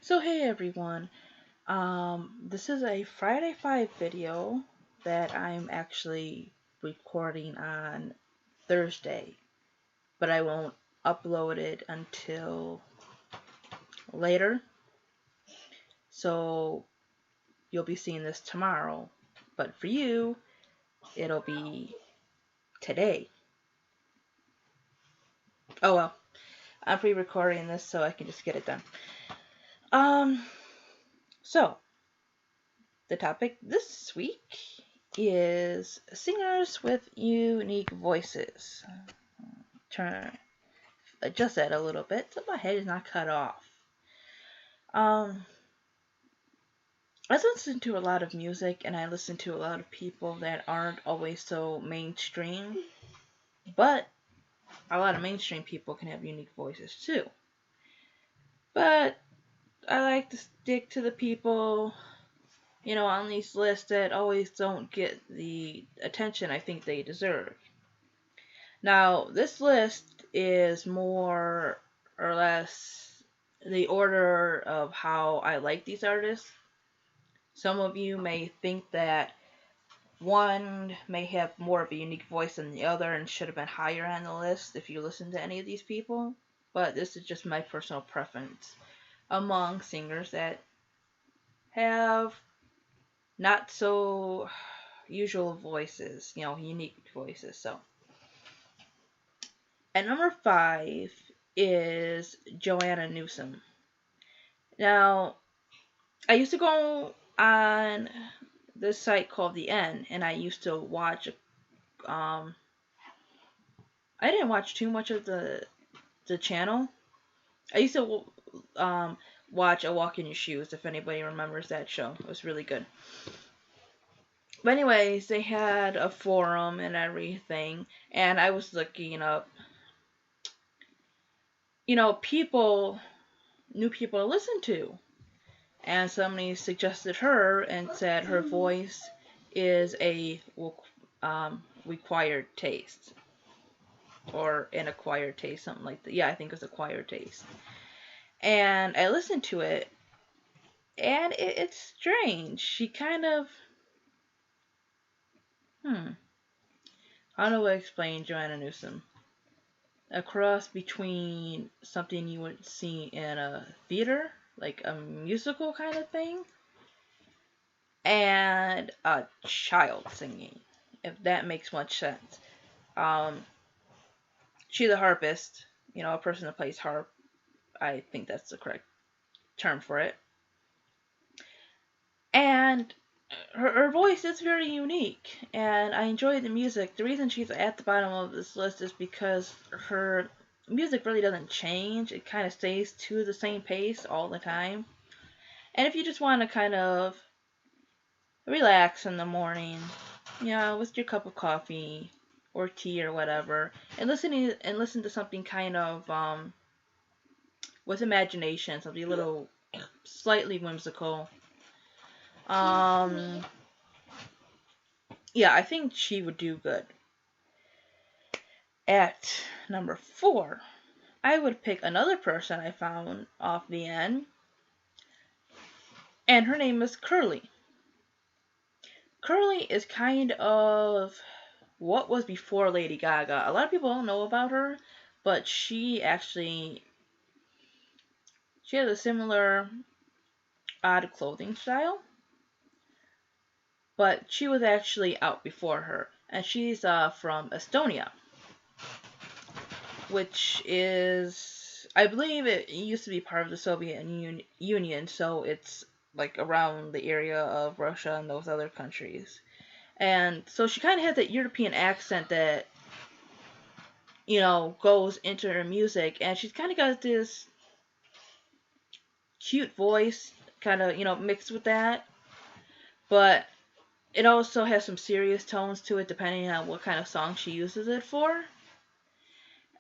So hey everyone, this is a Friday 5 video that I'm actually recording on Thursday, but I won't upload it until later, so you'll be seeing this tomorrow, but for you, it'll be today. Oh well, I'm pre-recording this so I can just get it done. Um, so the topic this week is singers with unique voices. Turn Adjust that a little bit so my head is not cut off. Um, I listen to a lot of music and I listen to a lot of people that aren't always so mainstream, but a lot of mainstream people can have unique voices too. But I like to stick to the people, on these lists that always don't get the attention I think they deserve. Now, this list is more or less the order of how I like these artists. Some of you may think that one may have more of a unique voice than the other and should have been higher on the list if you listen to any of these people, but this is just my personal preference among singers that have not so usual voices, unique voices. So, at number 5 is Joanna Newsom. Now, I used to go on this site called The N, and I used to watch. I didn't watch too much of the channel. I used to watch A Walk in Your Shoes, if anybody remembers that show. It was really good. But anyways, they had a forum and everything, and I was looking up, people, new people to listen to. And somebody suggested her and said her voice is a required taste. Or an acquired taste, something like that. Yeah, I think it was acquired taste. And I listened to it, and it's strange. She kind of, how do I explain Joanna Newsom? A cross between something you would see in a theater, like a musical kind of thing, and a child singing, if that makes much sense. She's a harpist, a person that plays harp. I think that's the correct term for it. And her voice is very unique, and I enjoy the music. The reason she's at the bottom of this list is because her music really doesn't change. It kind of stays to the same pace all the time. And if you just want to kind of relax in the morning, with your cup of coffee or tea or whatever, and listen to something kind of with imagination, something a little slightly whimsical. Yeah, I think she would do good. At number 4, I would pick another person I found off The N, and her name is Curly. Curly is kind of what was before Lady Gaga. A lot of people don't know about her, but she has a similar odd clothing style, but she was actually out before her, and she's from Estonia, which is, I believe it used to be part of the Soviet Union, so it's like around the area of Russia and those other countries. And so she kind of has that European accent that, goes into her music, and she's kind of got this cute voice, kind of, mixed with that, but it also has some serious tones to it depending on what kind of song she uses it for.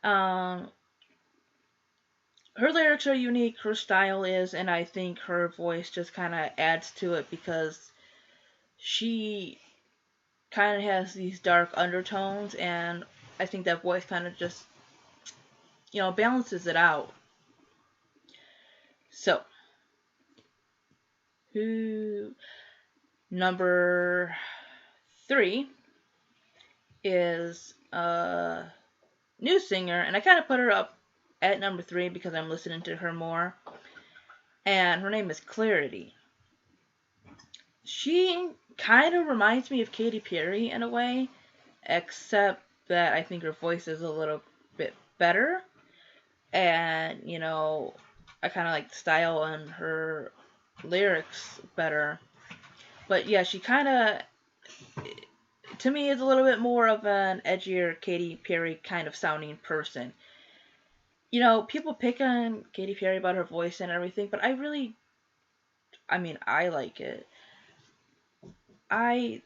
Um, her lyrics are unique, her style is, and I think her voice just kind of adds to it because she kind of has these dark undertones, and I think that voice kind of just, balances it out. So, Who Number 3 is a new singer, and I kind of put her up at number 3 because I'm listening to her more. And her name is Clarity. She kind of reminds me of Katy Perry in a way, except that I think her voice is a little bit better. And, I kind of like the style and her lyrics better. But yeah, she kind of, to me, is a little bit more of an edgier Katy Perry kind of sounding person. People pick on Katy Perry about her voice and everything, but I like it. How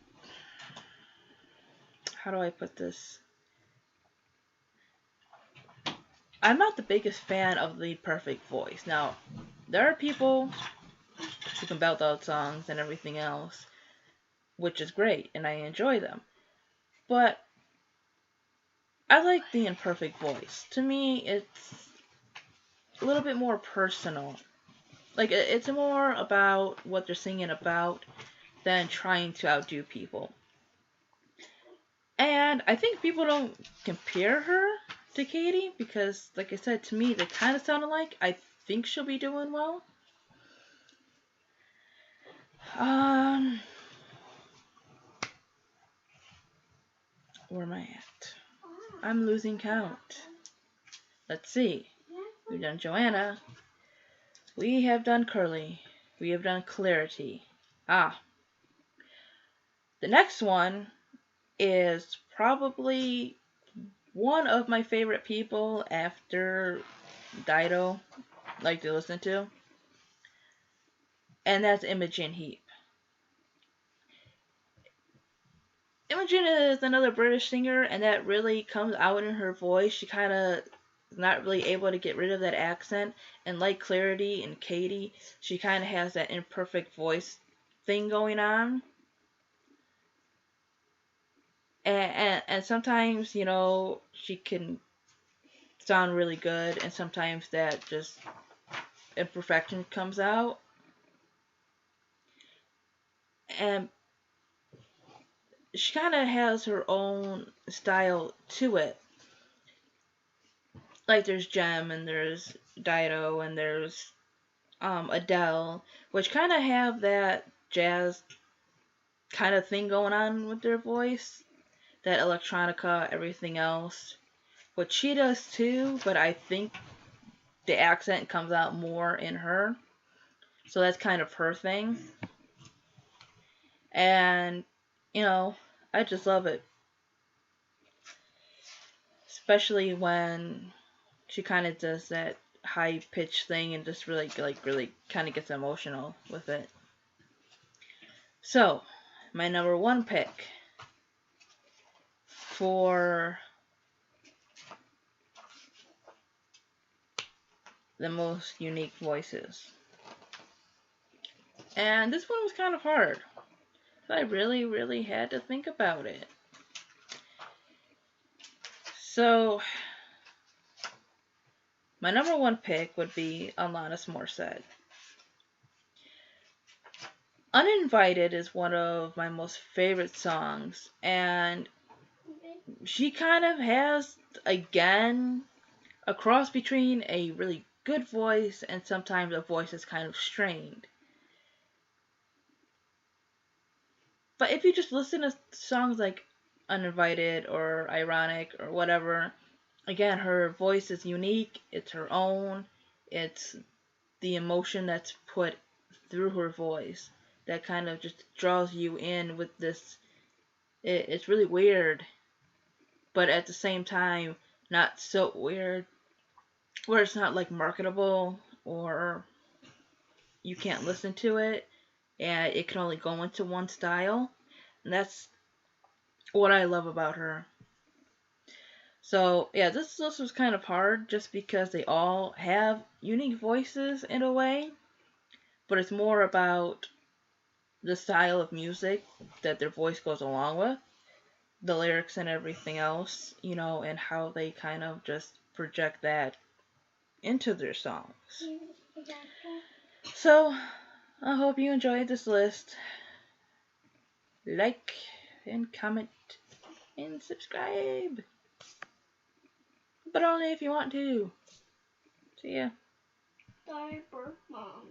do I put this? I'm not the biggest fan of the perfect voice. Now, there are people who can belt out songs and everything else, which is great, and I enjoy them. But I like the imperfect voice. To me, it's a little bit more personal. Like, it's more about what they're singing about than trying to outdo people. And I think people don't compare her to Katy because, like I said, to me, they kind of sound alike. I think she'll be doing well. Where am I at? I'm losing count. Let's see. We've done Joanna. We have done Curly. We have done Clarity. The next one is probably one of my favorite people after Dido, like to listen to. And that's Imogen Heap. Imogen is another British singer, and that really comes out in her voice. She kind of is not really able to get rid of that accent. And like Clarity and Katy, she kind of has that imperfect voice thing going on. And sometimes, she can sound really good, and sometimes that just imperfection comes out. And she kind of has her own style to it. Like there's Gem and there's Dido and there's Adele, which kind of have that jazz kind of thing going on with their voice, that electronica, everything else, which she does too, but I think the accent comes out more in her, so that's kind of her thing. And I just love it, especially when she kind of does that high pitched thing and just really kind of gets emotional with it. So, my number 1 pick for the most unique voices. And this one was kind of hard. So I really, really had to think about it. So, my number 1 pick would be Alanis Morissette. Uninvited is one of my most favorite songs, and she kind of has, again, a cross between a really good voice and sometimes a voice that's kind of strained. But if you just listen to songs like Uninvited or Ironic or whatever, again, her voice is unique, it's her own, it's the emotion that's put through her voice that kind of just draws you in with this. It's really weird, but at the same time, not so weird, where it's not like marketable or you can't listen to it and it can only go into one style. And that's what I love about her. So, yeah, this list was kind of hard just because they all have unique voices in a way, but it's more about the style of music that their voice goes along with, the lyrics and everything else, and how they kind of just project that into their songs. So, I hope you enjoyed this list. Like and comment and subscribe. But only if you want to. See ya. Diaper mommy.